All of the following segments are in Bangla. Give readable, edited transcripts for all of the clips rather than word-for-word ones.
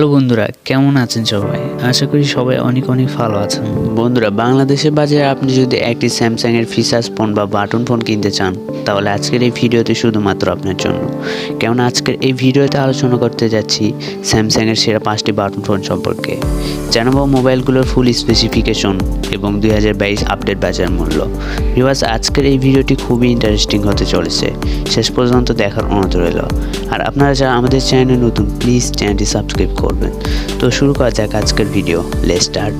হ্যালো বন্ধুরা, কেমন আছেন সবাই? আশা করি সবাই অনেক ভালো আছেন। বন্ধুরা, বাংলাদেশের বাজারে আপনি যদি একটি স্যামসাং এর ফিচার্স ফোন বা বাটন ফোন কিনতে চান, তাহলে আজকের এই ভিডিওটি শুধুমাত্র আপনার জন্য। কেননা আজকের এই ভিডিওতে আলোচনা করতে যাচ্ছি স্যামসাং এর সেরা 5টি বাটন ফোন সম্পর্কে। জানাবো মোবাইলগুলোর ফুল স্পেসিফিকেশন এবং 2022 আপডেট বাজার মূল্য। ভিউয়ার্স, আজকের এই ভিডিওটি খুবই ইন্টারেস্টিং হতে চলেছে, শেষ পর্যন্ত দেখার অনুরোধ রইল। আর আপনারা যারা আমাদের চ্যানেলে নতুন, প্লিজ চ্যানেলটি সাবস্ক্রাইব করবেন। তো শুরু করা যাক আজকের ভিডিও। Let's start.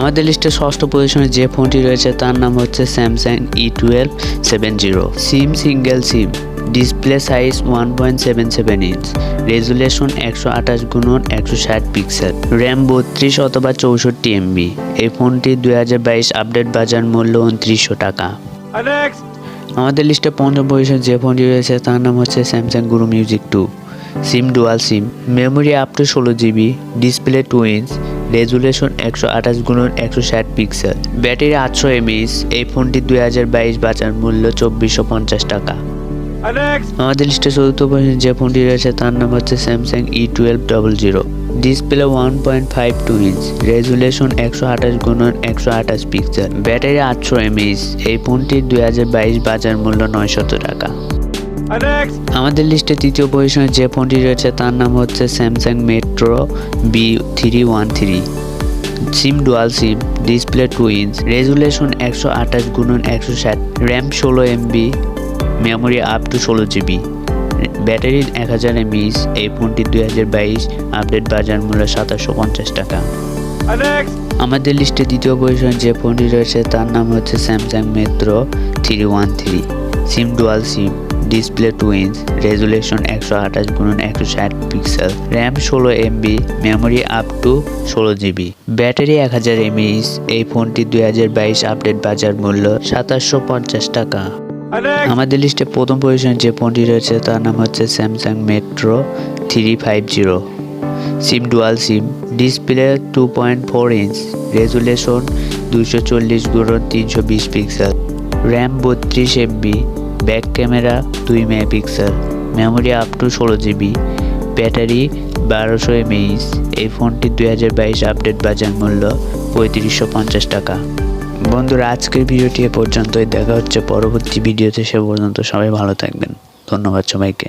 আমাদের লিস্টে ষষ্ঠ পজিশনে যে ফোনটি রয়েছে তার নাম হচ্ছে Samsung E1270। SIM single SIM, display size 1.77 inch, resolution 128x160 pixel, RAM 32 অথবা 64 MB। এই ফোনটি 2022 আপডেট বাজার মূল্য 2900 টাকা। আমাদের লিস্টে পঞ্চম পজিশনে যে ফোনটি রয়েছে তার নাম হচ্ছে Samsung Guru music 2। SIM dual SIM, memory up to 16GB, display 2 inch, resolution 128x160 pixel, battery 800 mAh। এই ফোনটি 2022 বাজার মূল্য 2450 টাকা। আমাদের লিস্টে চতুর্থ পজিশনে যে ফোনটি রয়েছে তার নাম হচ্ছে Samsung E1200। Display 1.52 inch, resolution 128x128 pixel, battery 800 mAh। এই ফোনটি 2022 বাজার মূল্য 900 টাকা। আমাদের লিস্টে তৃতীয় পজিশনে যে ফোনটি রয়েছে তার নাম হচ্ছে Samsung metro B313। SIM dual SIM, display 2 inch, resolution 128x160, RAM 16 MB, memory up to 16GB, battery 1000 mAh। এই ফোনটি 2022 আপডেট বাজার মূল্য 2750 টাকা। আমাদের লিস্টে দ্বিতীয় পজিশনে যে ফোনটি রয়েছে তার নাম হচ্ছে Samsung metro 313। SIM dual SIM, display 2 inch, resolution 128x160 pixel, RAM 16 MB, memory up to 16GB, battery 1000 mAh। এই ফোনটি 2022 আপডেট বাজার মূল্য 2750 টাকা। আমাদের লিস্টে প্রথম পজিশনে যে ফোনটি রয়েছে তার নাম হচ্ছে Samsung metro 350। SIM dual SIM, display 2.4 inch, resolution 240x320 pixel, RAM 32 MB, back camera 2 megapixel, memory up to 16GB, battery 1200 mAh। এই ফোনটি 2022 আপডেট বাজার মূল্য 3550 টাকা। বন্ধুরা, আজকের ভিডিওটি এ পর্যন্তই। দেখা হচ্ছে পরবর্তী ভিডিওতে। সে পর্যন্ত সবাই ভালো থাকবেন। ধন্যবাদ সবাইকে।